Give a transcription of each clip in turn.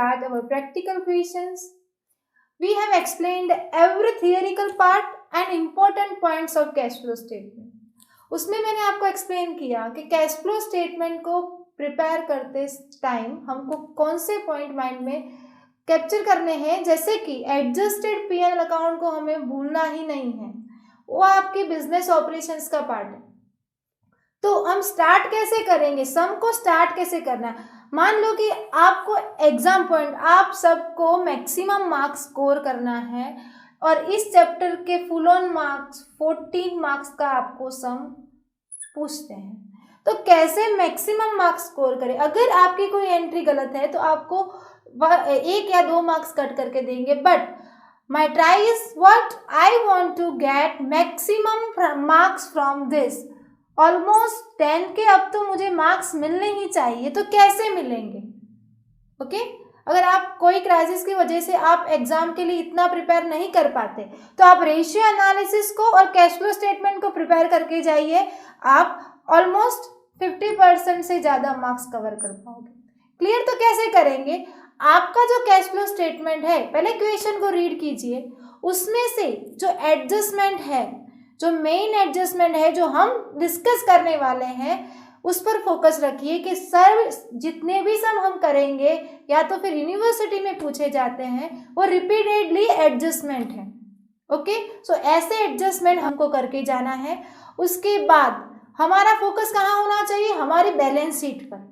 start our practical questions. We have explained every theoretical part and important points of cash flow statement. उसमें मैंने आपको explain किया कि cash flow statement को prepare करते time हमको कौन से पॉइंट माइंड में कैप्चर करने हैं, जैसे कि एडजस्टेड पीएल अकाउंट को हमें भूलना ही नहीं है, वो आपके बिजनेस ऑपरेशंस का पार्ट है। तो हम स्टार्ट कैसे करेंगे, सम को स्टार्ट कैसे करना है। मान लो कि आपको एग्जाम पॉइंट, आप सबको मैक्सिमम मार्क्स स्कोर करना है और इस चैप्टर के फुल ऑन मार्क्स 14 मार्क्स का आपको सम पूछते हैं, तो कैसे मैक्सिमम मार्क्स स्कोर करें। अगर आपकी कोई एंट्री गलत है तो आपको 1 या 2 मार्क्स कट करके देंगे, but my try is what I want to get maximum marks from this. Almost 10 के अब तो मुझे मार्क्स मिलने ही चाहिए, तो कैसे मिलेंगे। ओके अगर आप कोई क्राइसिस की वजह से आप एग्जाम के लिए इतना प्रिपेयर नहीं कर पाते, तो आप रेशियो एनालिसिस को और कैश फ्लो स्टेटमेंट को प्रिपेयर करके जाइए, आप ऑलमोस्ट 50% से ज़्यादा मार्क्स कवर कर पाओगे। क्लियर। तो कैसे करेंगे, आपका जो कैश फ्लो स्टेटमेंट है, पहले क्वेश्चन को रीड कीजिए, उसमें से जो एडजस्टमेंट है, जो मेन एडजस्टमेंट है जो हम डिस्कस करने वाले हैं, उस पर फोकस रखिए कि सर जितने भी सम हम करेंगे या तो फिर यूनिवर्सिटी में पूछे जाते हैं, वो रिपीटेडली एडजस्टमेंट है। ओके सो ऐसे एडजस्टमेंट हमको करके जाना है। उसके बाद हमारा फोकस कहाँ होना चाहिए, हमारी बैलेंस शीट पर।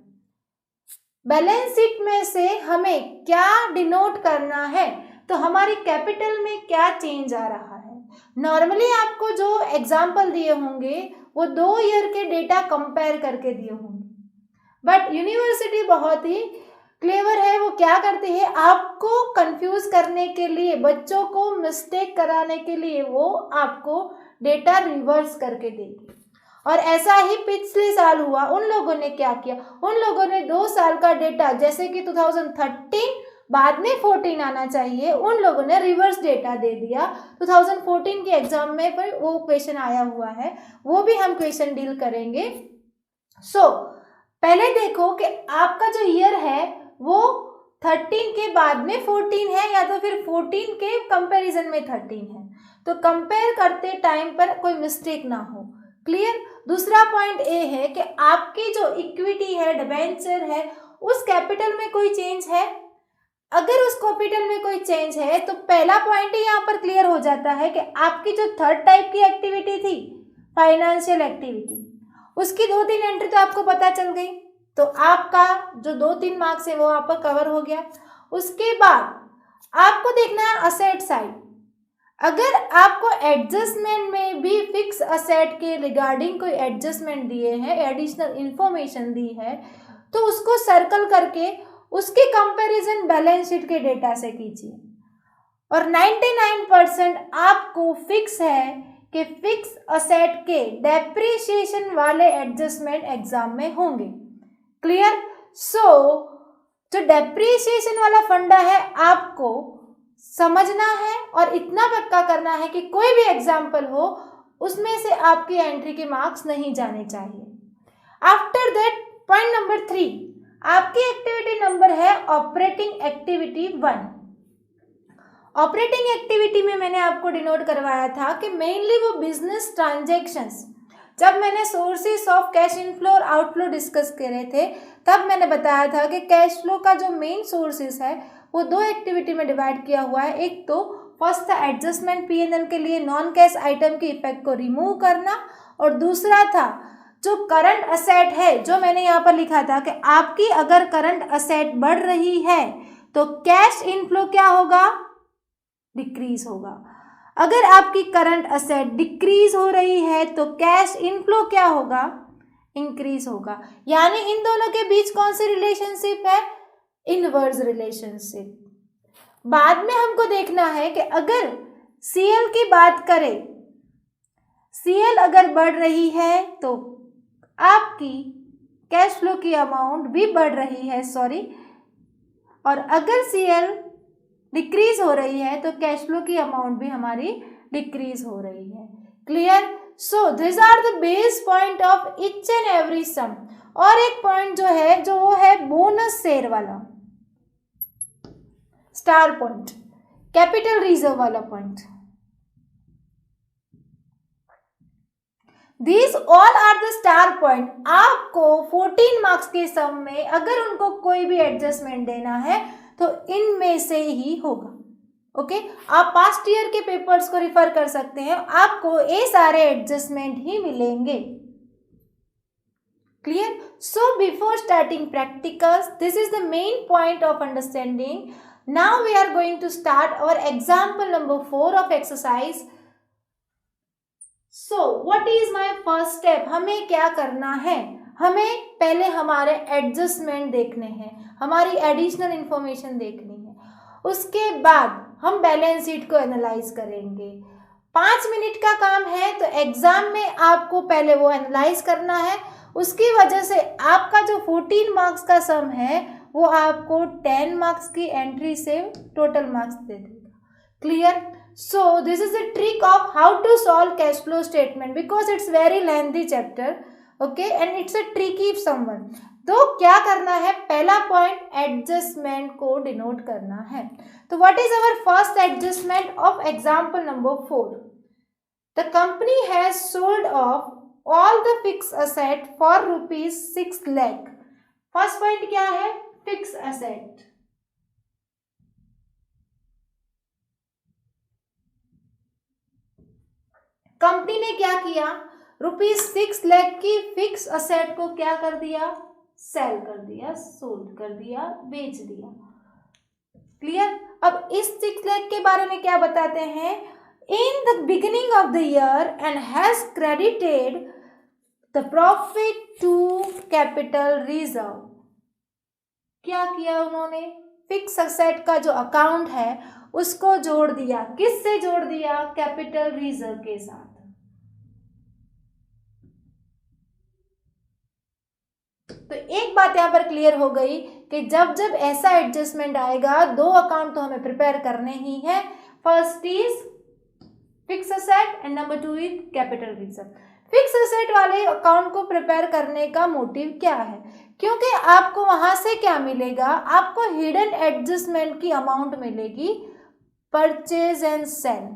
बैलेंस शीट में से हमें क्या डिनोट करना है, तो हमारी कैपिटल में क्या चेंज आ रहा है। नॉर्मली आपको जो एग्जाम्पल दिए होंगे वो 2 ईयर के डेटा कंपेयर करके दिए होंगे, बट यूनिवर्सिटी बहुत ही क्लेवर है, वो क्या करती है, आपको कंफ्यूज करने के लिए, बच्चों को मिस्टेक कराने के लिए वो आपको डेटा रिवर्स करके देगी। और ऐसा ही पिछले साल हुआ। उन लोगों ने क्या किया, उन लोगों ने 2 साल का डेटा, जैसे कि 2013 बाद में 14 आना चाहिए, उन लोगों ने रिवर्स डेटा दे दिया। 2014 के एग्जाम में पर वो क्वेश्चन आया हुआ है, वो भी हम क्वेश्चन डील करेंगे। पहले देखो कि आपका जो ईयर है वो 13 के बाद में 14 है या तो फिर 14 के कंपैरिजन में 13 है, तो कंपेयर करते टाइम पर कोई मिस्टेक ना हो। क्लियर। दूसरा पॉइंट ए है कि आपकी जो इक्विटी है, डिबेंचर है, उस कैपिटल में कोई चेंज है। अगर उस कैपिटल में कोई चेंज है तो पहला पॉइंट ही यहाँ पर क्लियर हो जाता है कि आपकी जो थर्ड टाइप की एक्टिविटी थी, फाइनेंशियल एक्टिविटी, उसकी 2-3 एंट्री तो आपको पता चल गई, तो आपका जो 2-3 मार्क्स है वो आप पर कवर हो गया। उसके बाद आपको देखना है असेट साइड। अगर आपको एडजस्टमेंट में भी फिक्स असेट के रिगार्डिंग कोई एडजस्टमेंट दिए हैं, एडिशनल इंफॉर्मेशन दी है, तो उसको सर्कल करके उसकी कंपैरिजन बैलेंस शीट के डेटा से कीजिए। और 99% आपको फिक्स है कि फिक्स असेट के डेप्रिसिएशन वाले एडजस्टमेंट एग्जाम में होंगे। क्लियर। जो डेप्रिसिएशन वाला फंडा है आपको समझना है और इतना पक्का करना है कि कोई भी एग्जाम्पल हो उसमें से आपकी एंट्री के मार्क्स नहीं जाने चाहिए। आफ्टर दैट पॉइंट नंबर 3, आपकी एक्टिविटी नंबर है ऑपरेटिंग एक्टिविटी 1। ऑपरेटिंग एक्टिविटी में मैंने आपको डिनोट करवाया था कि मेनली वो बिजनेस ट्रांजैक्शंस, जब मैंने सोर्सेस ऑफ कैश इनफ्लो और आउटफ्लो डिस्कस करे थे तब मैंने बताया था कि कैश फ्लो का जो मेन सोर्सेस है वो 2 एक्टिविटी में डिवाइड किया हुआ है। एक तो फर्स्ट था एडजस्टमेंट पीएनएल के लिए नॉन कैश आइटम की इफेक्ट को रिमूव करना, और दूसरा था जो करंट असेट है, जो मैंने यहाँ पर लिखा था कि आपकी अगर करंट असेट बढ़ रही है तो कैश इनफ्लो क्या होगा, डिक्रीज होगा। अगर आपकी करंट असेट डिक्रीज हो रही है तो कैश इनफ्लो क्या होगा, इंक्रीज होगा। यानी इन दोनों के बीच कौन सी रिलेशनशिप है, इनवर्स रिलेशनशिप। बाद में हमको देखना है कि अगर सीएल की बात करें, सीएल अगर बढ़ रही है तो आपकी कैश फ्लो की अमाउंट भी बढ़ रही है, और अगर सीएल डिक्रीज हो रही है तो कैश फ्लो की अमाउंट भी हमारी डिक्रीज हो रही है। Clear. So this are the base point of each and every sum. और एक पॉइंट जो है वो है बोनस शेयर वाला। स्टार पॉइंट, कैपिटल रिजर्व वाला point. These all are the star point। आपको 14 मार्क्स के सम में अगर उनको कोई भी एडजस्टमेंट देना है तो इनमें से ही होगा। ओके, आप पास्ट ईयर के पेपर्स को रिफर कर सकते हैं, आपको ये सारे एडजस्टमेंट ही मिलेंगे। Clear? So before starting practicals, this is the main point of understanding. Now we are going to start our example number 4 of exercise. So what is my first step? हमें क्या करना है? हमें पहले हमारे एडजस्टमेंट देखने हैं, हमारी एडिशनल इंफॉर्मेशन देखनी है, उसके बाद हम बैलेंस शीट को एनालाइज करेंगे। 5 मिनट का काम है, तो एग्जाम में आपको पहले वो एनालाइज करना है। उसकी वजह से आपका जो 14 मार्क्स का सम है वो आपको 10 मार्क्स की एंट्री से टोटल मार्क्स दे देगा। Clear? So this is a trick of how to solve cash flow statement because it's very lengthy chapter, okay, and it's a tricky someone। तो क्या करना है? पहला पॉइंट एडजस्टमेंट को डिनोट करना है। तो what is our first adjustment of example number 4? The company has sold off all the fix asset for ₹6 lakh. First point क्या है? Fix asset. कंपनी ने क्या किया? ₹6 लाख की फिक्स असेट को क्या कर दिया? सेल कर दिया, सोल्ड कर दिया, बेच दिया। क्लियर? अब इस 6 लाख के बारे में क्या बताते हैं? In the beginning of the year and has credited the profit to capital reserve. क्या किया उन्होंने? फिक्स असेट का जो अकाउंट है उसको जोड़ दिया। किससे जोड़ दिया? कैपिटल रिजर्व के साथ। तो एक बात यहाँ पर क्लियर हो गई कि जब जब ऐसा एडजस्टमेंट आएगा, 2 अकाउंट तो हमें प्रिपेयर करने ही है। First is fix asset and number 2 is capital reserve. Fix asset वाले अकाउंट को प्रिपेयर करने का मोटिव क्या है? क्योंकि आपको वहां से क्या मिलेगा? आपको हिडन एडजस्टमेंट की अमाउंट मिलेगी, परचेज एंड सेल,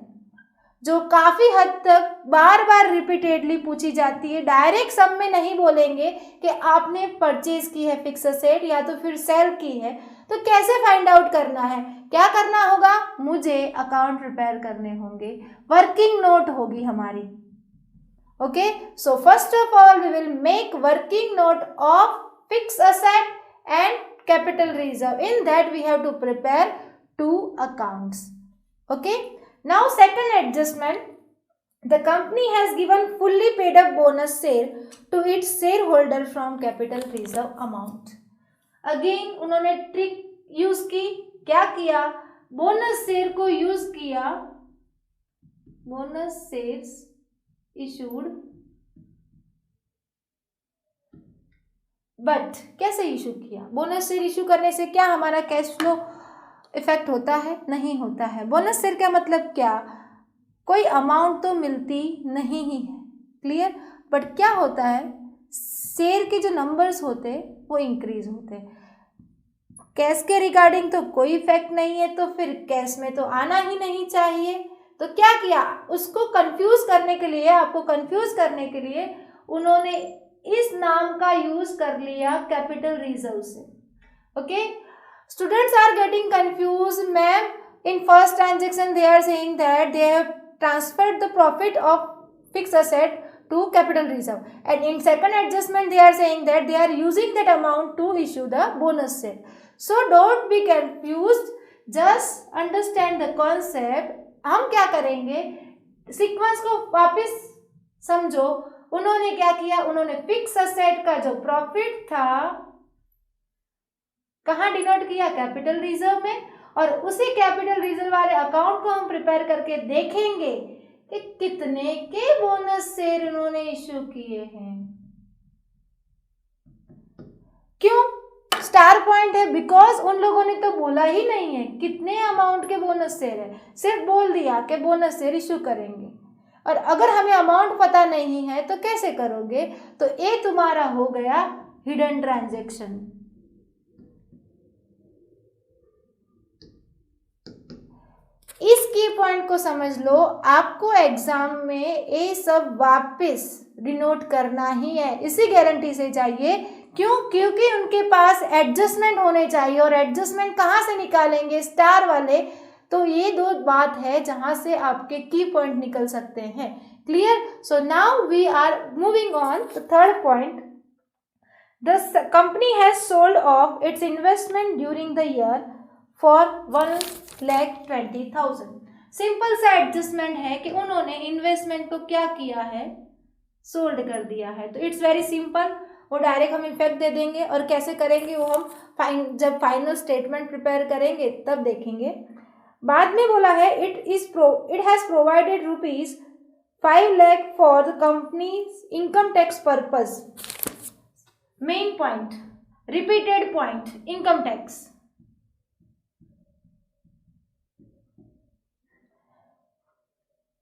जो काफी हद तक बार बार रिपीटेडली पूछी जाती है। डायरेक्ट सम में नहीं बोलेंगे कि आपने परचेज की है फिक्स असेट या तो फिर सेल की है, तो कैसे फाइंड आउट करना है? क्या करना होगा? मुझे अकाउंट प्रिपेयर करने होंगे, वर्किंग नोट होगी हमारी। Okay, so first of all we will make working note of fix asset and capital reserve. In that we have to prepare 2 accounts. Okay, now second adjustment, the company has given fully paid up bonus share to its shareholder from capital reserve amount। Again उन्होंने trick use की। क्या किया? Bonus share को use किया, bonus shares issued, but कैसे issue किया? Bonus share issue करने से क्या हमारा कैश फ्लो इफेक्ट होता है? नहीं होता है। बोनस शेयर का मतलब क्या? कोई अमाउंट तो मिलती नहीं ही है। क्लियर? बट क्या होता है? शेयर के जो नंबर्स होते वो इंक्रीज होते। कैश के रिगार्डिंग तो कोई इफेक्ट नहीं है, तो फिर कैश में तो आना ही नहीं चाहिए। तो क्या किया? उसको कंफ्यूज करने के लिए, आपको कंफ्यूज करने के लिए उन्होंने इस नाम का यूज कर लिया कैपिटल रिजर्व से। Okay, students are getting confused, ma'am। in first transaction they are saying that they have transferred the profit of fixed asset to capital reserve, and in second adjustment they are saying that they are using that amount to issue the bonus share। so don't be confused, just understand the concept। हम क्या करेंगे? Sequence को वापस समझो। उन्होंने क्या किया? उन्होंने फिक्स असेट का जो प्रॉफिट था कहाँ डिनोट किया? कैपिटल रिजर्व में। और उसी कैपिटल रिजर्व वाले अकाउंट को हम प्रिपेयर करके देखेंगे कि कितने के बोनस शेयर उन्होंने इश्यू किए हैं। क्यों स्टार पॉइंट है? बिकॉज उन लोगों ने तो बोला ही नहीं है कितने अमाउंट के बोनस शेयर है, सिर्फ बोल दिया कि बोनस शेयर इश्यू करेंगे। और अगर हमें अमाउंट पता नहीं है तो कैसे करोगे? तो ये तुम्हारा हो गया हिडन ट्रांजैक्शन। इस की पॉइंट को समझ लो, आपको एग्जाम में ये सब वापस डिनोट करना ही है, इसी गारंटी से जाइए। क्यों? क्योंकि उनके पास एडजस्टमेंट होने चाहिए, और एडजस्टमेंट कहाँ से निकालेंगे? स्टार वाले। तो ये दो बात है जहाँ से आपके की पॉइंट निकल सकते हैं। Clear? So now we are moving on to third point. The company has sold off its investment during the year for 1,20,000। Simple सा एडजस्टमेंट है कि उन्होंने इन्वेस्टमेंट को क्या किया है? सोल्ड कर दिया है। तो इट्स वेरी सिंपल, वो डायरेक्ट हम इफेक्ट दे देंगे, और कैसे करेंगे वो हम जब फाइनल स्टेटमेंट प्रिपेयर करेंगे तब देखेंगे। बाद में बोला है it has provided ₹5 lakh for the companies income tax purpose. Main point, repeated point, income tax.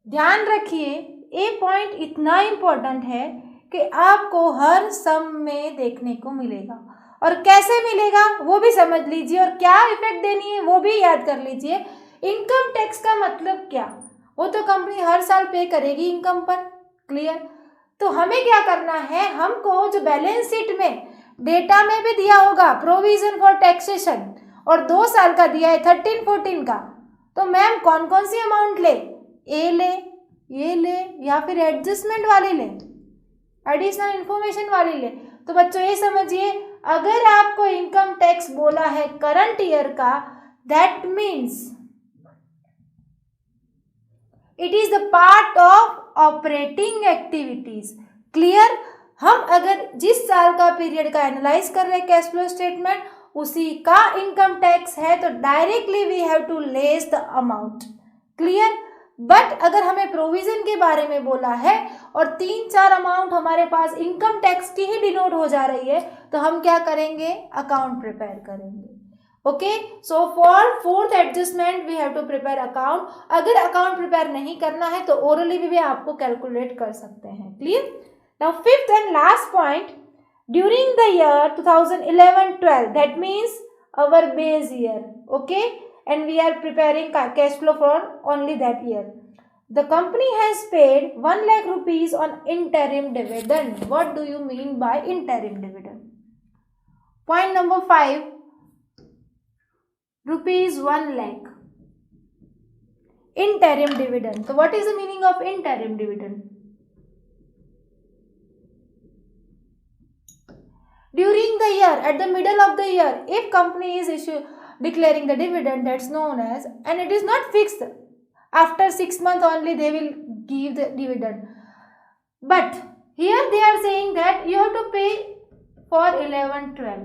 ध्यान रखिए, ये पॉइंट इतना इंपॉर्टेंट है कि आपको हर सम में देखने को मिलेगा, और कैसे मिलेगा वो भी समझ लीजिए, और क्या इफेक्ट देनी है वो भी याद कर लीजिए। इनकम टैक्स का मतलब क्या? वो तो कंपनी हर साल पे करेगी इनकम पर। क्लियर? तो हमें क्या करना है, हमको जो बैलेंस शीट में डेटा में भी दिया होगा प्रोविजन फॉर टैक्सेशन, और 2 साल का दिया है 13-14 का, तो मैम कौन कौन सी अमाउंट ले? ए ले, ये ले, या फिर एडजस्टमेंट वाली ले, एडिशनल इंफॉर्मेशन वाली ले। तो बच्चों ये समझिए, अगर आपको इनकम टैक्स बोला है करंट ईयर का, that means it is the part of operating activities. Clear? हम अगर जिस साल का पीरियड का एनालाइज कर रहे हैं कैश फ्लो स्टेटमेंट, उसी का इनकम टैक्स है, तो directly we have to less the amount. Clear? But अगर हमें प्रोविजन के बारे में बोला है और 3-4 अमाउंट हमारे पास इनकम टैक्स की ही डिनोट हो जा रही है, तो हम क्या करेंगे? अकाउंट प्रिपेयर करेंगे। Okay, so for fourth adjustment we have to prepare account. अगर अकाउंट प्रिपेयर नहीं करना है तो ओरली भी आपको कैलकुलेट कर सकते हैं। Clear? Now fifth and last point, during the year 2011-12, that means our base year, okay, and we are preparing cash flow for only that year. The company has paid 1 lakh rupees on interim dividend. What do you mean by interim dividend? Point number 5, rupees 1 lakh interim dividend. So what is the meaning of interim dividend? During the year, at the middle of the year, if company is declaring the dividend, that's known as, and it is not fixed, after 6 months only they will give the dividend, but here they are saying that you have to pay for 11-12.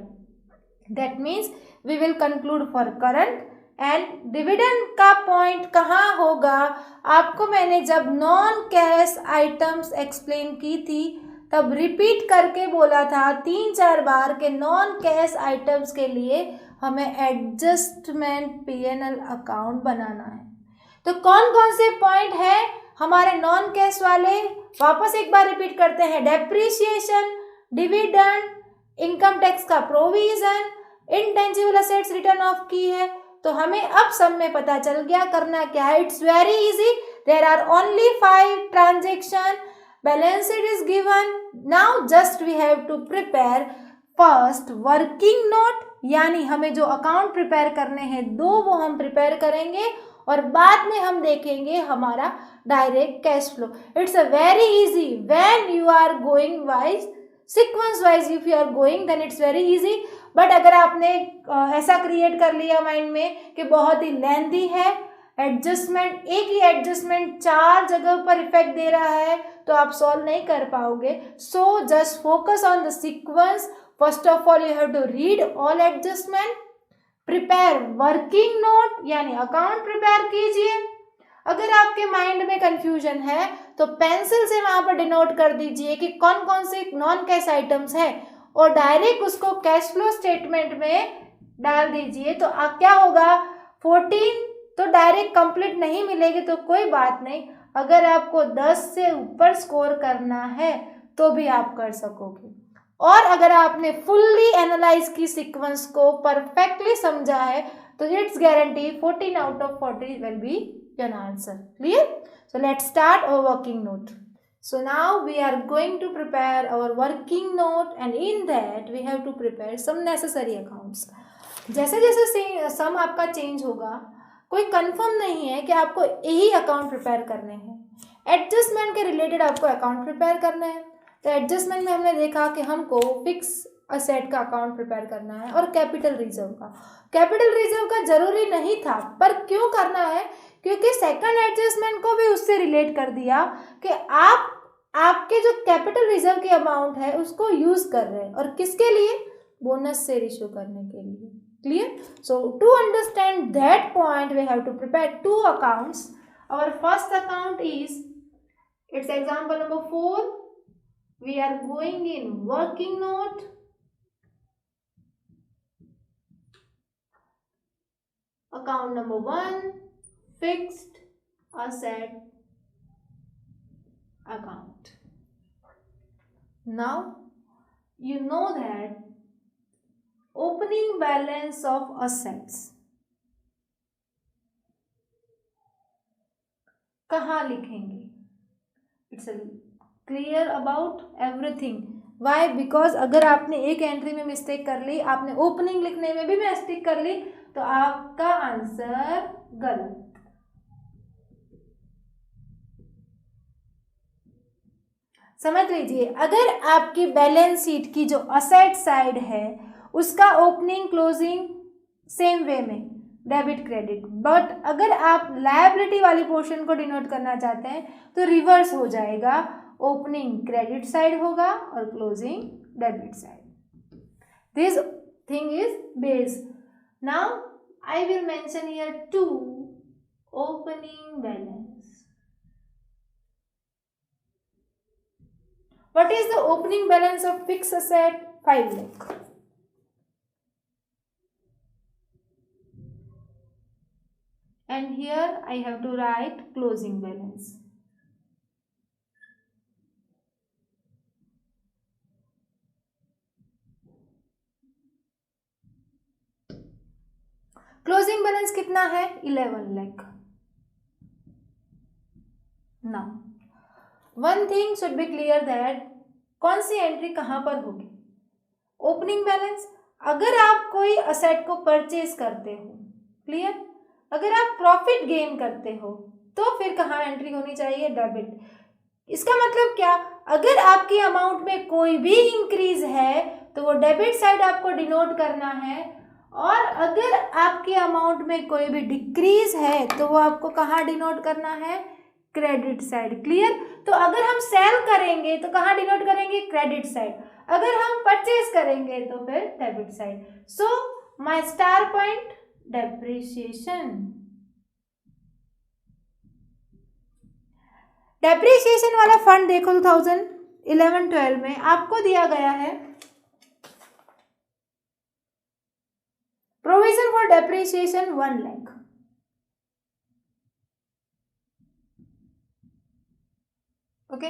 that means we will conclude for current, and dividend का point कहाँ होगा? आपको मैंने जब non cash items explain की थी तब repeat करके बोला था 3-4 बार के नॉन कैश आइटम्स के लिए हमें एडजस्टमेंट पीएनएल अकाउंट बनाना है। तो कौन कौन से पॉइंट है हमारे नॉन कैश वाले? वापस एक बार रिपीट करते हैं, डेप्रिसिएशन, डिविडेंड, इनकम टैक्स का provision, intangible assets return of की है। तो हमें अब सब में पता चल गया करना क्या है। It's very easy, there are only 5 transaction, balance sheet is given. Now just we have to prepare first working note, यानी हमें जो अकाउंट प्रिपेयर करने हैं 2 वो हम प्रिपेयर करेंगे, और बाद में हम देखेंगे हमारा direct cash flow. It's a very easy when you are going wise sequence wise, if you are going then it's very easy. But अगर आपने ऐसा क्रिएट कर लिया माइंड में कि बहुत ही लेंथी है, एडजस्टमेंट, एक ही एडजस्टमेंट 4 जगह पर इफेक्ट दे रहा है, तो आप सॉल्व नहीं कर पाओगे। So just focus on the sequence. First of all you have to read all adjustment, prepare working note यानी अकाउंट प्रिपेयर कीजिए। अगर आपके माइंड में कंफ्यूजन है तो पेंसिल से वहां पर डिनोट कर दीजिए कि कौन कौन से नॉन कैश आइटम्स हैं, और डायरेक्ट उसको कैश फ्लो स्टेटमेंट में डाल दीजिए। तो क्या होगा, 14 तो डायरेक्ट कंप्लीट नहीं मिलेगी तो कोई बात नहीं, अगर आपको 10 से ऊपर स्कोर करना है तो भी आप कर सकोगे। और अगर आपने फुल्ली एनालाइज की सीक्वेंस को परफेक्टली समझा है तो it's guarantee 14 out of 40 will be an answer. Clear? So let's start our working note. So now we are going to prepare our working note, and in that we have to prepare some necessary accounts. जैसे जैसे सम आपका change होगा, कोई confirm नहीं है कि आपको यही अकाउंट प्रिपेयर करने हैं। एडजस्टमेंट के रिलेटेड आपको अकाउंट प्रिपेयर करना है। तो एडजस्टमेंट में हमने देखा कि हमको फिक्स असेट का अकाउंट प्रिपेयर करना है और कैपिटल रिजर्व का। कैपिटल रिजर्व का जरूरी नहीं था, पर क्यों करना है? क्योंकि सेकंड एडजस्टमेंट को भी उससे रिलेट कर दिया कि आपके जो कैपिटल रिजर्व की अमाउंट है उसको यूज कर रहे हैं, और किसके लिए? बोनस शेयर इशू करने के लिए। Clear? So to understand that point, we have to prepare two accounts. Our first account is, it's example number 4. We are going in working note. Account number 1, fixed asset account. Now you know that opening balance of assets कहाँ लिखेंगे? It's clear about everything. Why? Because अगर आपने एक entry में mistake कर ली, आपने opening लिखने में भी मिस्टेक कर ली, तो आपका आंसर गलत। समझ लीजिए, अगर आपकी बैलेंस शीट की जो असेट साइड है उसका ओपनिंग क्लोजिंग सेम वे में डेबिट क्रेडिट, बट अगर आप लायबिलिटी वाली पोर्शन को डिनोट करना चाहते हैं तो रिवर्स हो जाएगा, ओपनिंग क्रेडिट साइड होगा और closing debit side. This thing is base. Now I will mention here 2 opening balance. What is the opening balance of fixed asset? 5 lakh. And here I have to write closing balance. Closing balance कितना है? 11 lakh. Now one thing should be clear that कौन सी entry कहाँ पर होगी? Opening balance. अगर आप कोई asset को परचेज करते हो, क्लियर, अगर आप प्रॉफिट गेन करते हो तो फिर कहाँ एंट्री होनी चाहिए? डेबिट। इसका मतलब क्या? अगर आपकी अमाउंट में कोई भी इंक्रीज है तो वो डेबिट साइड आपको डिनोट करना है, और अगर आपकी अमाउंट में कोई भी डिक्रीज है तो वो आपको कहाँ डिनोट करना है? Credit side. क्लियर? तो अगर हम सेल करेंगे तो कहाँ डिनोट करेंगे? Credit side. अगर हम परचेज करेंगे तो फिर debit side. So my star point depreciation. Depreciation वाला फंड देखो 2011-12 में आपको दिया गया है provision for depreciation 1 lakh. Okay,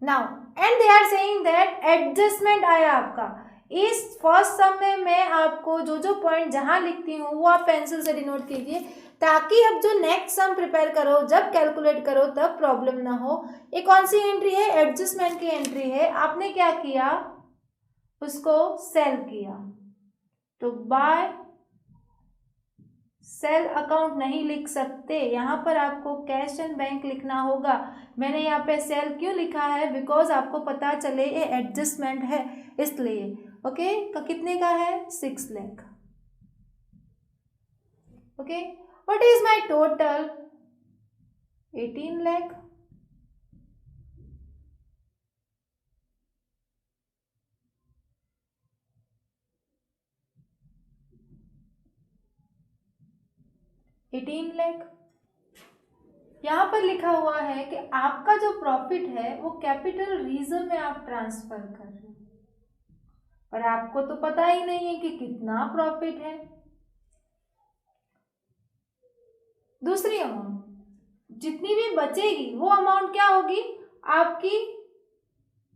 now and they are saying that adjustment आया आपका। इस फर्स्ट सम में मैं आपको जो जो पॉइंट जहां लिखती हूँ वो आप पेंसिल से डिनोट कीजिए, ताकि अब जो नेक्स्ट सम प्रिपेयर करो, जब कैलकुलेट करो तब प्रॉब्लम ना हो। ये कौन सी एंट्री है? एडजस्टमेंट की एंट्री है। आपने क्या किया? उसको सेल किया, तो बाय सेल अकाउंट नहीं लिख सकते, यहाँ पर आपको कैश एंड बैंक लिखना होगा। मैंने यहाँ पे सेल क्यों लिखा है? बिकॉज आपको पता चले ये एडजस्टमेंट है, इसलिए। ओके, तो कितने का है? 6 lakh. Okay, what is my total? 18 lakh. यहाँ पर लिखा हुआ है कि आपका जो प्रॉफिट है वो कैपिटल रिजर्व में आप ट्रांसफर कर रहे हो, पर आपको तो पता ही नहीं है कि कितना प्रॉफिट है। दूसरी अमाउंट जितनी भी बचेगी वो अमाउंट क्या होगी? आपकी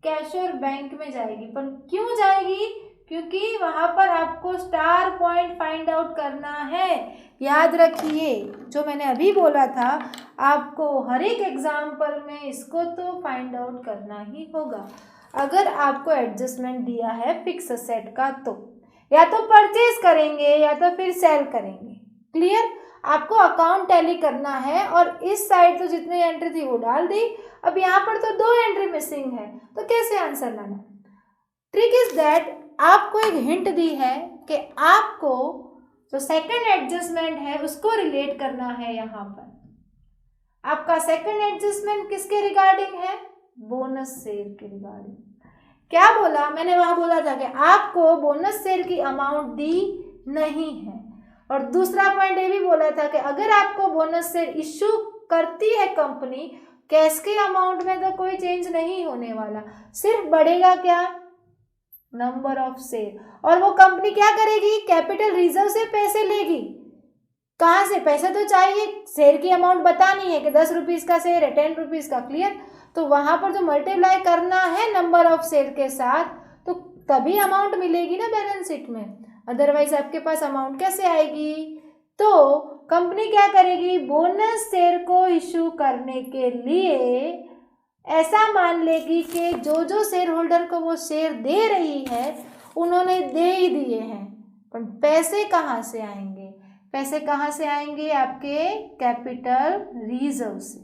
कैश और बैंक में जाएगी। पर क्यों जाएगी? क्योंकि वहाँ पर आपको स्टार पॉइंट फाइंड आउट करना है। याद रखिए जो मैंने अभी बोला था, आपको हर एक एग्जाम्पल में इसको तो फाइंड आउट करना ही होगा। अगर आपको एडजस्टमेंट दिया है फिक्स असेट का तो या तो परचेज करेंगे या तो फिर सेल करेंगे। क्लियर? आपको अकाउंट टैली करना है और इस साइड तो जितनी एंट्री थी वो डाल दी। अब यहाँ पर तो 2 एंट्री मिसिंग है, तो कैसे आंसर लाना? ट्रिक इज दैट आपको एक हिंट दी है कि आपको जो सेकंड एडजस्टमेंट है उसको रिलेट करना है। यहाँ पर आपका सेकंड एडजस्टमेंट किसके रिगार्डिंग है? बोनस शेयर के रिगार्डिंग। क्या बोला मैंने? वहां बोला था कि आपको बोनस शेयर की अमाउंट दी नहीं है। और दूसरा पॉइंट ये भी बोला था कि अगर आपको बोनस शेयर इश्यू करती है कंपनी, कैश के अमाउंट में तो कोई चेंज नहीं होने वाला, सिर्फ बढ़ेगा क्या? Number of share. और वो कंपनी क्या करेगी? कैपिटल रिजर्व से पैसे लेगी। कहाँ से? पैसा तो चाहिए, शेयर की अमाउंट बतानी है कि 10 रुपीज़ का शेयर है, 10 रुपीज़ का। क्लियर? तो वहाँ पर जो मल्टीप्लाई करना है नंबर ऑफ शेयर के साथ, तो तभी अमाउंट मिलेगी ना बैलेंस शीट में, अदरवाइज आपके पास अमाउंट कैसे आएगी? तो कंपनी क्या करेगी? बोनस शेयर को इशू करने के लिए ऐसा मान लेगी कि जो जो शेयर होल्डर को वो शेयर दे रही है उन्होंने दे ही दिए हैं, पर पैसे कहाँ से आएंगे? पैसे कहाँ से आएंगे? आपके कैपिटल रिजर्व से।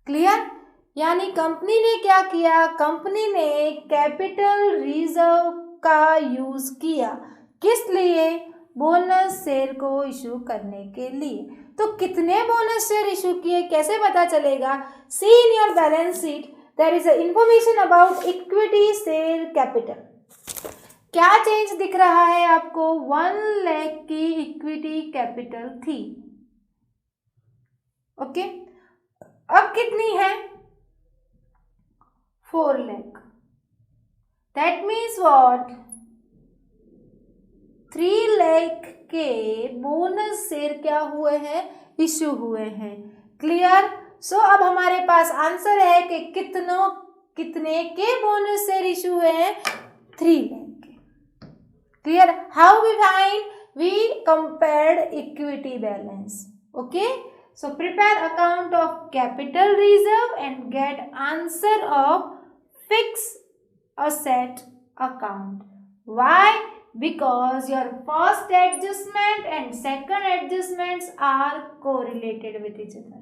क्लियर? यानी कंपनी ने क्या किया? कंपनी ने कैपिटल रिजर्व का यूज किया। किस लिए? बोनस शेयर को इशू करने के लिए। तो कितने बोनस शेयर इशू किए कैसे पता चलेगा? See in your balance sheet there is a information about equity share capital. क्या चेंज दिख रहा है आपको? 1 लाख की इक्विटी कैपिटल थी। ओके, अब कितनी है? 4 lakh. That means what? 3 lakh के बोनस शेयर क्या हुए हैं? इश्यू हुए हैं। क्लियर? सो अब हमारे पास आंसर है कि कितने के बोनस शेयर इश्यू हुए हैं? 3 लाख के। Clear? How we find? We compared equity balance. Okay, so prepare account of capital reserve and get answer of fixed asset account. Why? Because your first adjustment and second adjustments are correlated with each other.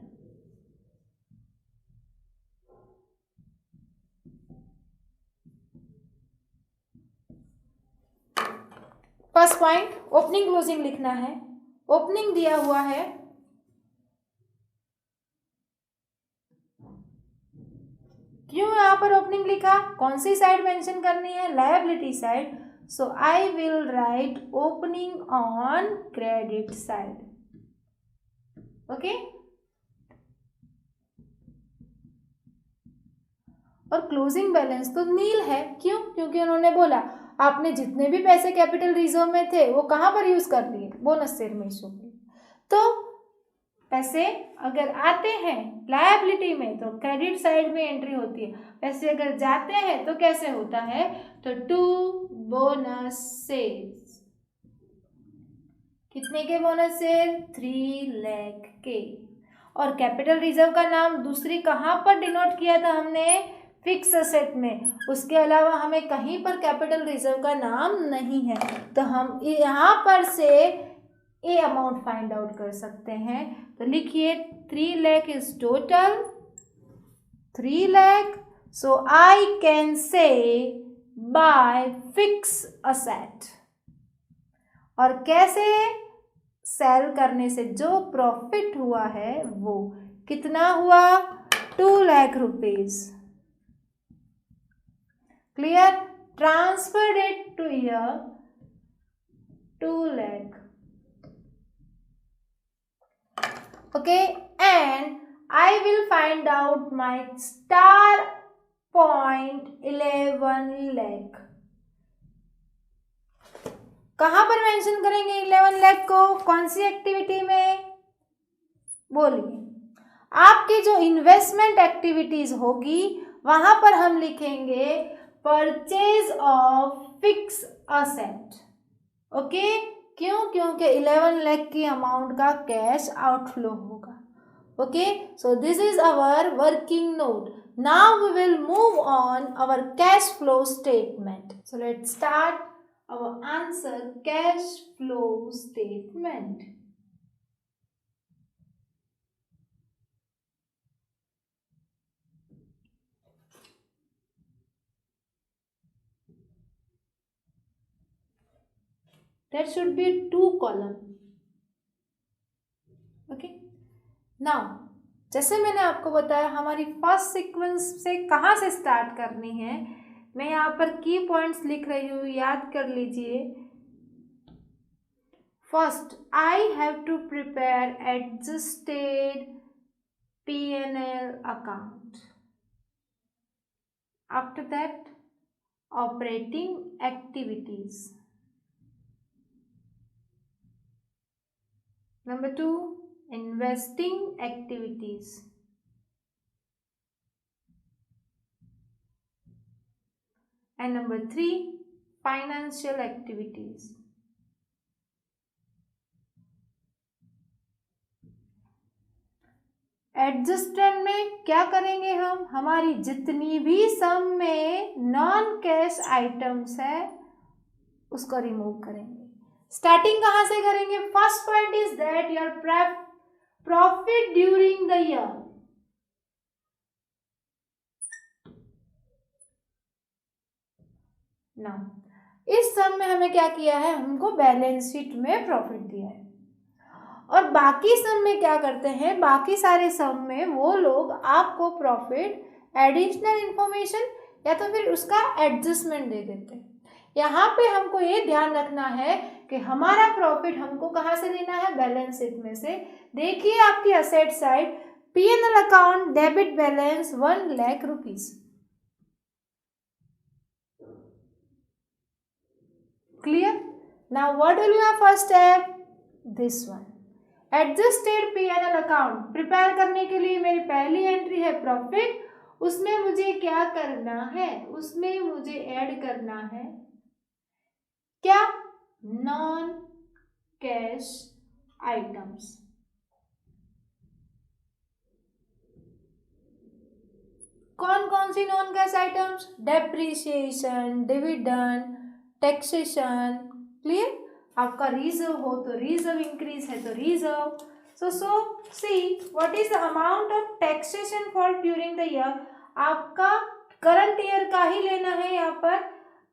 First point, opening closing लिखना है। Opening दिया हुआ है क्यों यहाँ पर opening लिखा? कौन सी साइड मेंशन करनी है? Liability side. So I will write opening on credit side. Okay, और क्लोजिंग बैलेंस तो नील है। क्यों? क्योंकि उन्होंने बोला आपने जितने भी पैसे कैपिटल रिजर्व में थे वो कहाँ पर यूज कर लिए? बोनस शेयर में इशू किए। तो पैसे अगर आते हैं लायबिलिटी में तो क्रेडिट साइड में एंट्री होती है, पैसे अगर जाते हैं तो कैसे होता है? तो टू बोनस शेयर्स। कितने के बोनस शेयर? 3 लाख के। और कैपिटल रिजर्व का नाम दूसरी कहाँ पर डिनोट किया था हमने? फिक्स असेट में। उसके अलावा हमें कहीं पर कैपिटल रिजर्व का नाम नहीं है, तो हम यहाँ पर से ए अमाउंट फाइंड आउट कर सकते हैं। तो लिखिए 3 lakh is total 3 lakh. So I can say by fix asset. और कैसे? सेल करने से जो प्रॉफिट हुआ है वो कितना हुआ? 2 lakh rupees. Clear? Transfer it two year 2 lakh. Okay, and I will find out my star point 11 lakh. कहाँ पर मेंशन करेंगे 11 लाख को? कौन सी एक्टिविटी में? बोलिए। आपकी जो इन्वेस्टमेंट एक्टिविटीज होगी वहां पर हम लिखेंगे purchase of fix asset. Okay, क्यों? क्योंकि 11 लाख की अमाउंट का कैश आउटफ्लो होगा। Okay, so this is our working note. Now we will move on our cash flow statement. So let's start our answer, cash flow statement. There should be 2 column. Okay, now जैसे मैंने आपको बताया हमारी first sequence से कहाँ से start करनी है, मैं यहाँ पर की पॉइंट्स लिख रही हूँ, याद कर लीजिए। First, I have to prepare adjusted P&L account. After that, operating activities. Number 2, investing activities. And number 3, financial activities. Adjustment में क्या करेंगे हम? हमारी जितनी भी सम में नॉन कैश आइटम्स है उसको रिमूव करेंगे। स्टार्टिंग कहाँ से करेंगे? First point is that your profit during the year. ना, इस सम में हमें क्या किया है? हमको बैलेंस शीट में प्रॉफिट दिया है। और बाकी सम में क्या करते हैं? बाकी सारे सम में वो लोग आपको प्रॉफिट, एडिशनल इंफॉर्मेशन या तो फिर उसका एडजस्टमेंट दे देते हैं। यहाँ पे हमको ये ध्यान रखना है कि हमारा प्रॉफिट हमको कहाँ से देना है? बैलेंस शीट में से। देखिए आपकी asset side, P&L account debit balance 1 lakh rupees. Clear? Now what will be our first step? This one, adjusted P&L account. Prepare करने के लिए मेरी पहली एंट्री है प्रॉफिट, उसमें मुझे क्या करना है? उसमें मुझे ऐड करना है क्या? Non cash items. कौन कौन सी non cash items? Depreciation, dividend, taxation. Clear? आपका रिजर्व हो तो रिजर्व, इंक्रीज है तो reserve. So see what is the amount of taxation for during the year. आपका करंट ईयर का ही लेना है यहाँ पर,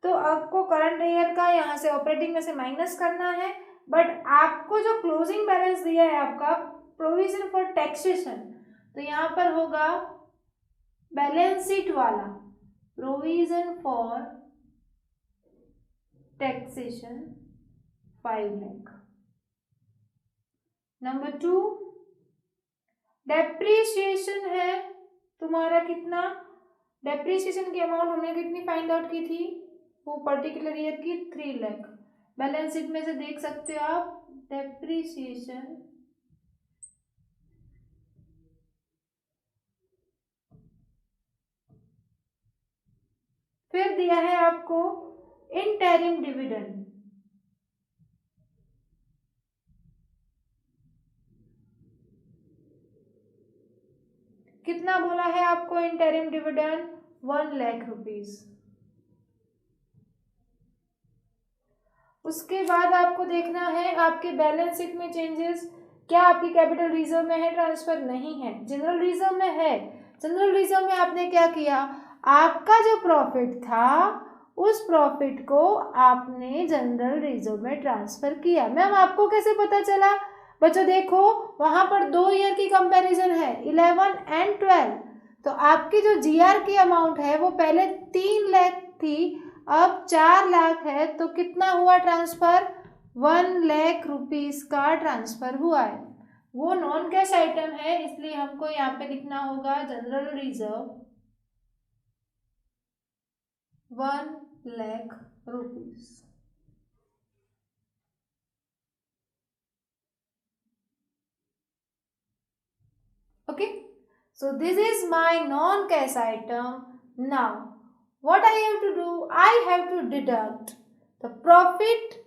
तो आपको करंट ईयर का यहाँ से ऑपरेटिंग में से माइनस करना है। बट आपको जो क्लोजिंग बैलेंस दिया है आपका प्रोविजन फॉर टैक्सेशन, तो यहाँ पर होगा बैलेंस शीट वाला provision for taxation 5 lakh. Number 2, depreciation है तुम्हारा कितना? डेप्रीशिएशन की अमाउंट हमने कितनी फाइंड आउट की थी? वो पर्टिकुलर ईयर की 3 लाख। बैलेंस शीट में से देख सकते हो आप, डेप्रीशिएशन फिर दिया है आपको इंटरिम डिविडेंड। कितना बोला है आपको इंटरिम डिविडेंड? 1 लाख रुपीज। उसके बाद आपको देखना है आपके बैलेंस शीट में चेंजेस, क्या आपकी कैपिटल रिजर्व में है ट्रांसफर? नहीं है, जनरल रिजर्व में है। जनरल रिजर्व में आपने क्या किया? आपका जो प्रॉफिट था उस प्रॉफिट को आपने जनरल रिजर्व में ट्रांसफर किया। मैम आपको कैसे पता चला? बच्चों देखो वहां पर 2 ईयर की कंपैरिजन है, 11 एंड 12। तो आपकी जो जीआर की अमाउंट है वो पहले 3 लाख थी, अब 4 लाख है, तो कितना हुआ ट्रांसफर? 1 लाख रुपीज का ट्रांसफर हुआ है। वो नॉन कैश आइटम है, इसलिए हमको यहाँ पे लिखना होगा general reserve 1 lakh rupees. Okay, so this is my non-cash item. Now what I have to do? I have to deduct the profit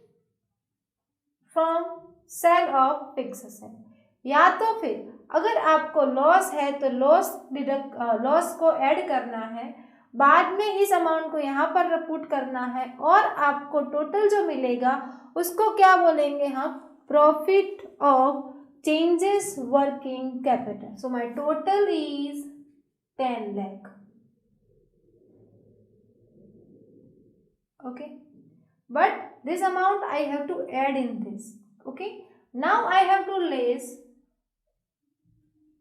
from sale of fixed asset. या तो फिर अगर आपको लॉस है तो लॉस को ऐड करना है, बाद में इस अमाउंट को यहाँ पर पुट करना है और आपको टोटल जो मिलेगा उसको क्या बोलेंगे हम? Profit of changes working capital. So my total is 10 lakh. Okay, but this amount I have to add in this. Okay, now I have to less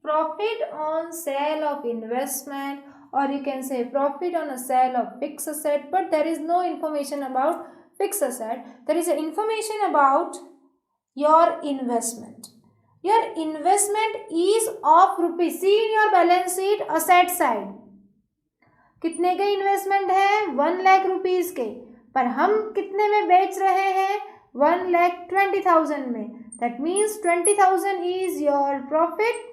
profit on sale of investment, or you can say profit on a sale of fixed asset, but there is no information about fixed asset. There is information about your investment. Your investment is of rupees. See in your balance sheet asset side कितने के investment है? 1 lakh rupees के, पर हम कितने में बेच रहे हैं? 1,20,000 में. That means 20,000 is your profit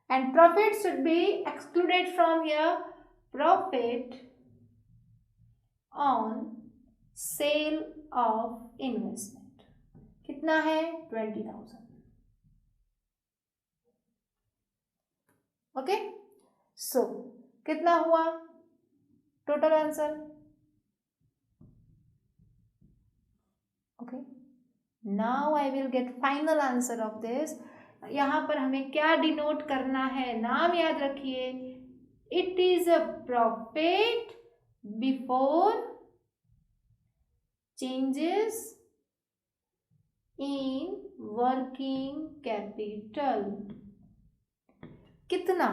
and profit should be excluded from your profit on sale of investment. कितना है? 20,000. ओके, सो कितना हुआ total answer? Okay, now I will get final answer of this. यहाँ पर हमें क्या डिनोट करना है? नाम याद रखिए, it is a profit before changes in working capital. कितना?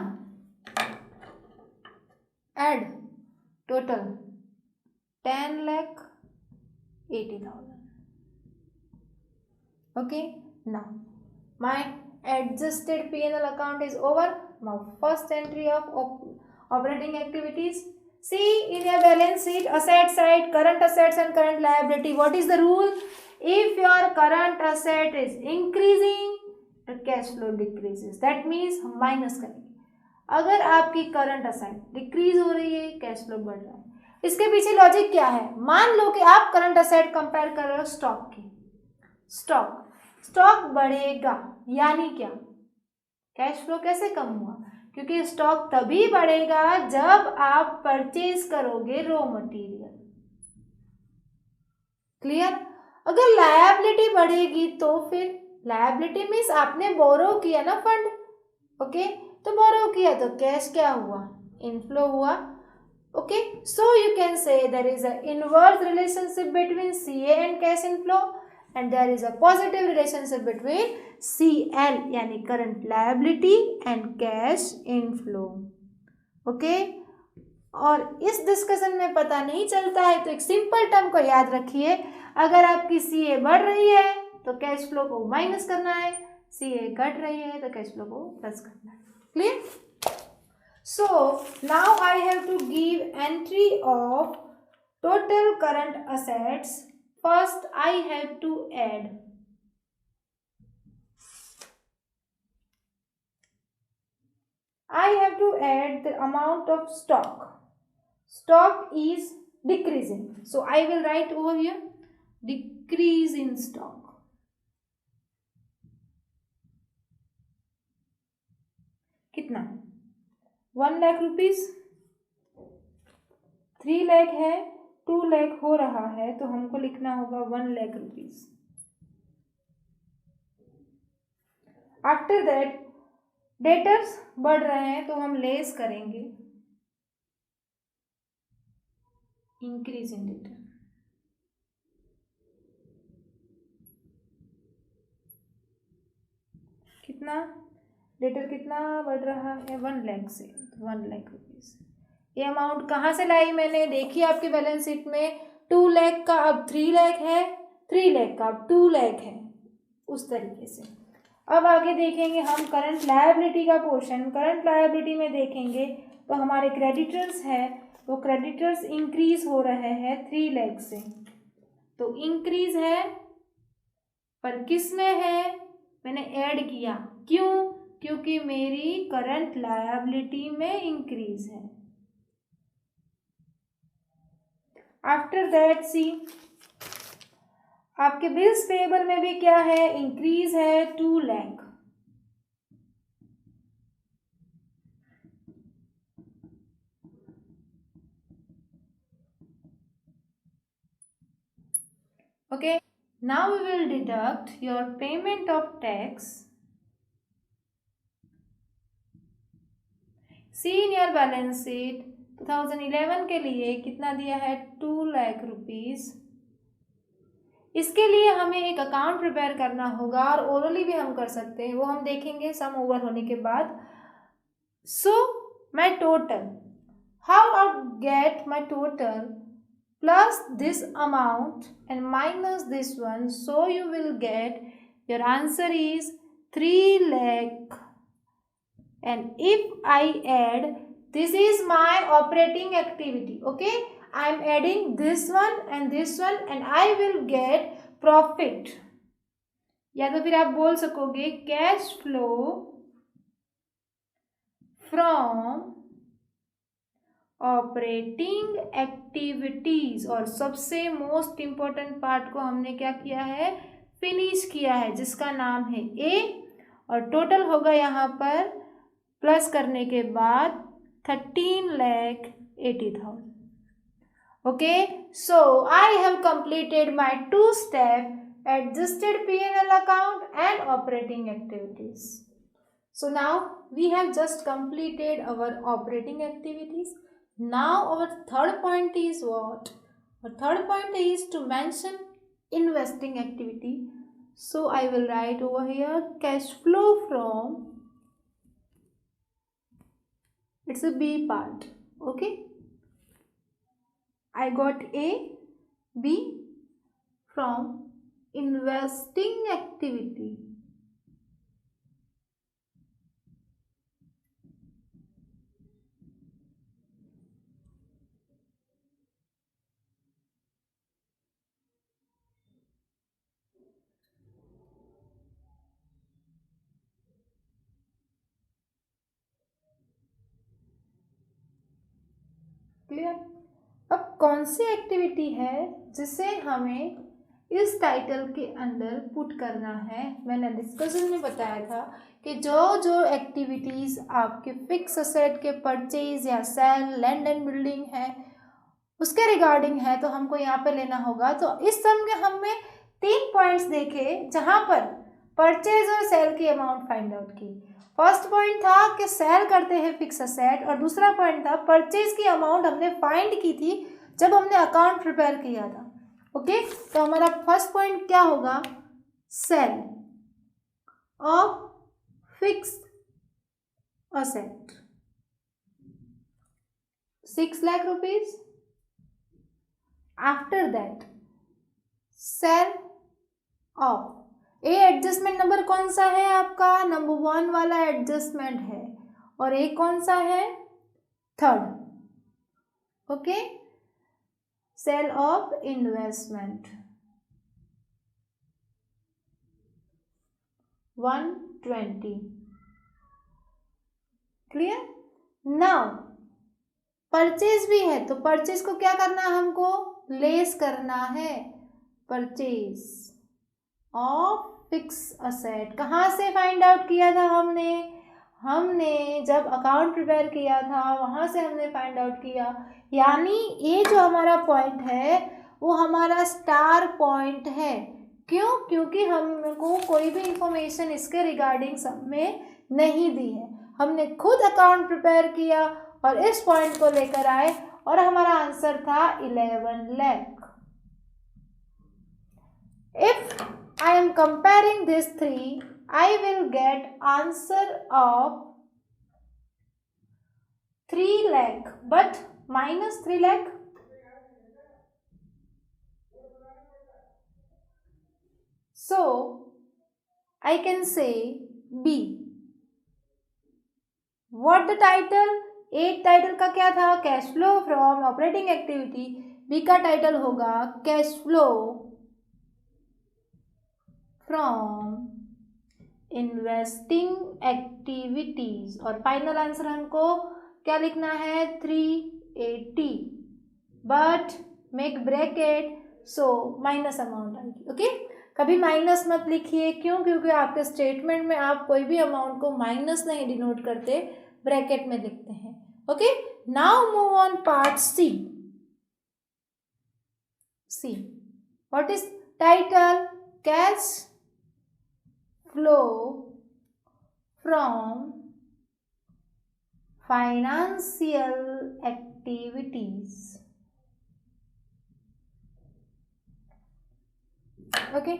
Add total 10,80,000. Okay, now my adjusted P&L account is over. Now first entry of operating activities. See in your balance sheet asset side current assets and current liability. What is the rule? If your current asset is increasing, the cash flow decreases. That means हम minus करेंगे. अगर आपकी current asset decrease हो रही है, cash flow बढ़ रहा है. इसके पीछे लॉजिक क्या है? मान लो कि आप करंट असेट कंपेयर कर रहे हो स्टॉक की. स्टॉक बढ़ेगा यानी क्या? कैश फ्लो कैसे कम हुआ? क्योंकि स्टॉक तभी बढ़ेगा जब आप परचेज करोगे रॉ मटेरियल. क्लियर? अगर लायबिलिटी बढ़ेगी तो फिर लायबिलिटी मीन्स आपने बोरो किया ना फंड. ओके, तो बोरो किया तो कैश क्या हुआ? इनफ्लो हुआ. Okay, so you can say there is a inverse relationship between CA and cash inflow and there is a positive relationship between CL यानी current liability and cash inflow. Okay, और इस discussion में पता नहीं चलता है तो एक सिंपल टर्म को याद रखिए. अगर आपकी CA बढ़ रही है तो कैश फ्लो को माइनस करना है, CA घट रही है तो कैश फ्लो को प्लस करना है. Clear? So now I have to give entry of total current assets. First, I have to add the amount of stock. Stock is decreasing. So, I will write over here decrease in stock. कितना? 1 lakh rupees. 3 lakh है, 2 लाख हो रहा है तो हमको लिखना होगा 1 lakh rupees. After that debtors बढ़ रहे हैं तो हम लेस करेंगे इंक्रीज इन डेटर. कितना? डेटर कितना बढ़ रहा है? 1 लाख से 1 लाख रुपीज. ये अमाउंट कहाँ से लाई मैंने? देखिए आपके बैलेंस शीट में 2 लाख का अब 3 लाख है, 3 लाख का अब 2 लाख है. उस तरीके से अब आगे देखेंगे हम करंट लायबिलिटी का पोर्शन. करंट लायबिलिटी में देखेंगे तो हमारे क्रेडिटर्स है, वो क्रेडिटर्स इंक्रीज हो रहे हैं 3 लाख से. तो इंक्रीज है पर किस में है? मैंने ऐड किया. क्यों? क्योंकि मेरी करंट लायबिलिटी में इंक्रीज है. आफ्टर दैट सी आपके बिल्स पेएबल में भी क्या है, इंक्रीज है 2 lakh. Okay, now we will deduct your payment of tax. See in your balance sheet 2011 के लिए कितना दिया है, 2 लाख रुपीज। इसके लिए हमें एक अकाउंट प्रिपेयर करना होगा और ओरली भी हम कर सकते हैं, वो हम देखेंगे सम ओवर होने के बाद। So my total, how I get my total plus this amount and minus this one, so you will get your answer is 3 lakh. And if I add, this is my operating activity, okay, I am adding this one and I will get profit, या तो फिर आप बोल सकोगे cash flow from operating activities. और सबसे most important part को हमने क्या किया है, फिनिश किया है, जिसका नाम है ए, और टोटल होगा यहाँ पर प्लस करने के बाद 13,80,000। Okay, so I have completed my 2 step adjusted P&L account and operating activities. So now we have just completed our operating activities. Now our third point is what? Our third point is to mention investing activity. So I will write over here cash flow from, it's a B part. Okay, I got A, B from investing activity. Clear? अब कौन सी activity है जिसे हमें इस title के अंदर put करना है? मैंने डिस्कशन में बताया था कि जो एक्टिविटीज़ आपके फिक्स असेट के परचेज या सेल, लैंड एंड बिल्डिंग है, उसके रिगार्डिंग है, तो हमको यहाँ पे लेना होगा। तो इस सम में हमने 3 पॉइंट्स देखे जहाँ पर परचेज और सेल की अमाउंट फाइंड आउट की। फर्स्ट पॉइंट था कि सेल करते हैं फिक्स असेट, और दूसरा पॉइंट था परचेज की अमाउंट हमने फाइंड की थी जब हमने अकाउंट प्रिपेयर किया था। ओके, तो हमारा फर्स्ट पॉइंट क्या होगा, sale of fix asset 6 lakh rupees. After that sale of, a adjustment number कौन सा है आपका, नंबर 1 वाला एडजस्टमेंट है, और ए कौन सा है, 3rd। Okay, sale of investment 120। Clear? Now purchase भी है, तो परचेज को क्या करना है, हमको लेस करना है, परचेज ऑफ फिक्स असेट। कहाँ से फाइंड आउट किया था हमने जब अकाउंट प्रिपेयर किया था, वहाँ से हमने फाइंड आउट किया। यानी ये जो हमारा पॉइंट है वो हमारा स्टार पॉइंट है। क्यों? क्योंकि हमको कोई भी इंफॉर्मेशन इसके रिगार्डिंग सब में नहीं दी है, हमने खुद अकाउंट प्रिपेयर किया और इस पॉइंट को लेकर आए, और हमारा आंसर था 11 lakh. If I am comparing these 3, I will get answer of 3 lakh, but minus 3 lakh. So I can say B. What the title? A title का क्या था, cash flow from operating activity. B का title होगा cash flow from investing activities, और final answer हमको क्या लिखना है, 380। But make bracket, so minus amount आएगी। ओके, कभी माइनस मत लिखिए, क्यों? क्योंकि आपके स्टेटमेंट में आप कोई भी अमाउंट को माइनस नहीं डिनोट करते, ब्रैकेट में लिखते हैं। Okay, now move on part C. C, what is title? Cash flow from financial activities. Okay,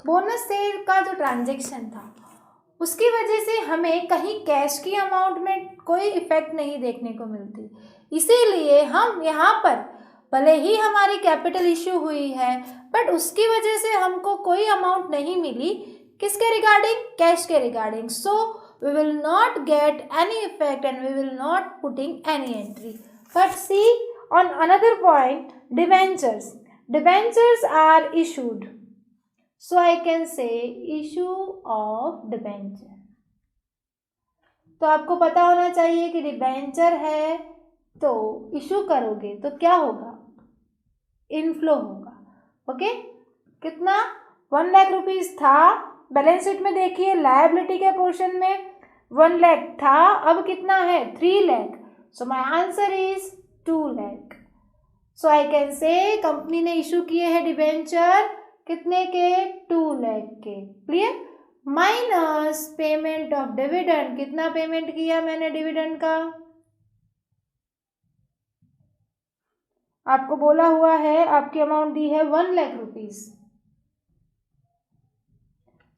bonus sale का जो ट्रांजैक्शन था उसकी वजह से हमें कहीं कैश की अमाउंट में कोई इफेक्ट नहीं देखने को मिलती, इसीलिए हम यहाँ पर भले ही हमारी कैपिटल इश्यू हुई है बट उसकी वजह से हमको कोई अमाउंट नहीं मिली। किसके रिगार्डिंग? कैश के regarding. So we will not get any effect and we will not putting any entry. But see on another point, debentures. Debentures are issued, so I can say issue of debenture. तो आपको पता होना चाहिए कि debenture है तो issue करोगे तो क्या होगा? इनफ्लो होगा। ओके, कितना? 1 लाख रुपीज था, बैलेंस शीट में देखिए लायबिलिटी के पोर्शन में 1 लाख था, अब कितना है? 3 लाख। सो my answer is 2 lakh. So I can say company ने इशू किए हैं डिबेंचर कितने के? 2 लाख के। Clear? Minus payment of dividend. कितना पेमेंट किया मैंने डिविडेंड का? आपको बोला हुआ है, आपकी अमाउंट दी है 1 lakh rupees.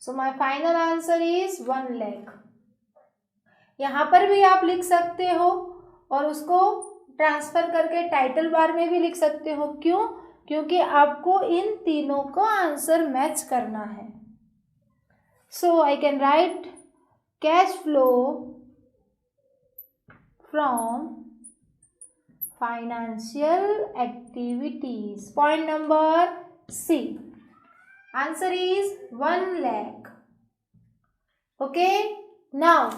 So my final answer is 1 lakh. यहाँ पर भी आप लिख सकते हो और उसको ट्रांसफर करके टाइटल बार में भी लिख सकते हो। क्यों? क्योंकि आपको इन तीनों को आंसर मैच करना है। So I can write cash flow from financial activities. Point number C, answer is 1 lakh. Okay, now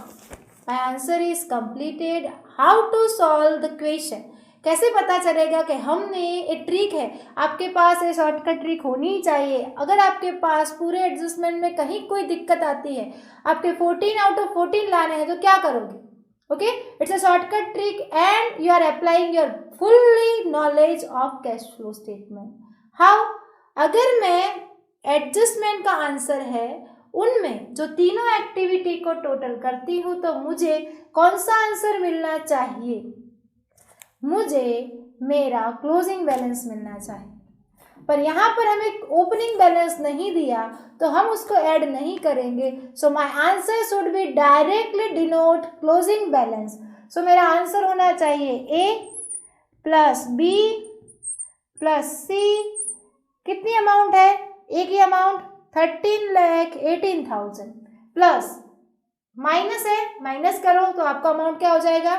my answer is completed. How to solve the question? कैसे पता चलेगा कि हमने, एक ट्रिक है, आपके पास ये शॉर्टकट ट्रिक होनी चाहिए। अगर आपके पास पूरे एडजस्टमेंट में कहीं कोई दिक्कत आती है, आपके 14 आउट ऑफ 14 लाने हैं, तो क्या करोगे? Okay, it's a shortcut trick and you are applying your fully knowledge of cash flow statement. How? अगर मैं एडजस्टमेंट का आंसर है उनमें जो तीनों एक्टिविटी को टोटल करती हूँ तो मुझे कौन सा आंसर मिलना चाहिए? मुझे मेरा क्लोजिंग बैलेंस मिलना चाहिए, पर यहाँ पर हमें ओपनिंग बैलेंस नहीं दिया तो हम उसको ऐड नहीं करेंगे। So my answer should be directly denote closing balance. सो मेरा आंसर होना चाहिए A plus B plus C. कितनी अमाउंट है? एक ही अमाउंट 13,18,000 प्लस माइनस है, माइनस करो तो आपका अमाउंट क्या हो जाएगा?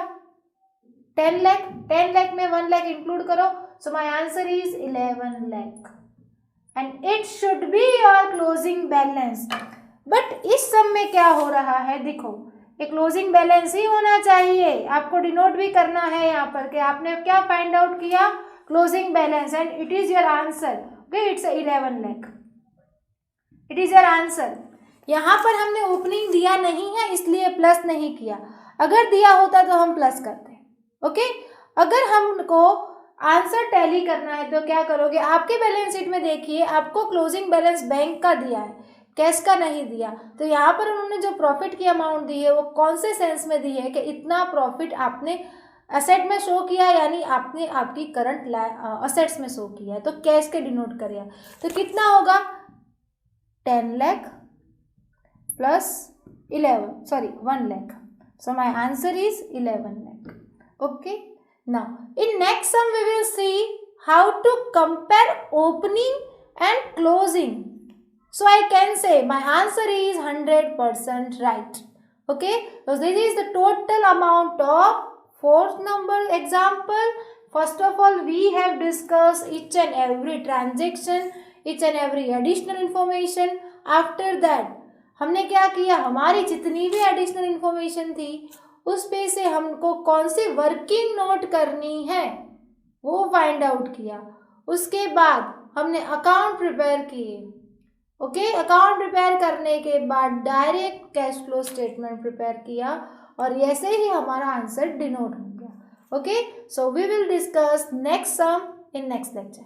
10 लाख। 10 लाख में 1 लाख इंक्लूड करो। सो my answer is 11 lakh and it should be your closing balance. But इस सम में क्या हो रहा है? देखो, एक क्लोजिंग बैलेंस ही होना चाहिए, आपको डिनोट भी करना है यहाँ पर कि आपने क्या फाइंड आउट किया? Closing balance, and it is your answer. Okay, it's 11 lakh, it is your answer. यहाँ पर हमने ओपनिंग दिया नहीं है इसलिए प्लस नहीं किया, अगर दिया होता तो हम प्लस करते। ओके, अगर हमको आंसर टैली करना है तो क्या करोगे? आपके बैलेंस शीट में देखिए, आपको क्लोजिंग बैलेंस बैंक का दिया है, कैश का नहीं दिया। तो यहाँ पर उन्होंने जो प्रॉफिट की अमाउंट दी है वो कौन से सेंस में दी है कि इतना प्रॉफिट आपने असेट में शो किया, यानी आपने आपकी करंट असेट्स में शो किया है, तो कैश के डिनोट करिए। तो कितना होगा? 10 lakh plus 1 lakh. So my answer is 11 lakh. Okay. Now in next sum we will see how to compare opening and closing. So I can say my answer is 100% right. Okay. So this is the total amount of fourth number example. First of all, we have discussed each and every transaction, each and every additional information. After that हमने क्या किया? हमारी जितनी भी additional information थी उस पे से हमको कौन सी वर्किंग नोट करनी है वो फाइंड आउट किया। उसके बाद हमने अकाउंट प्रिपेयर किए। ओके, अकाउंट प्रिपेयर करने के बाद direct cash flow statement prepare किया और ऐसे ही हमारा आंसर डिनोट हो गया। Okay, so we will discuss next some in next lecture.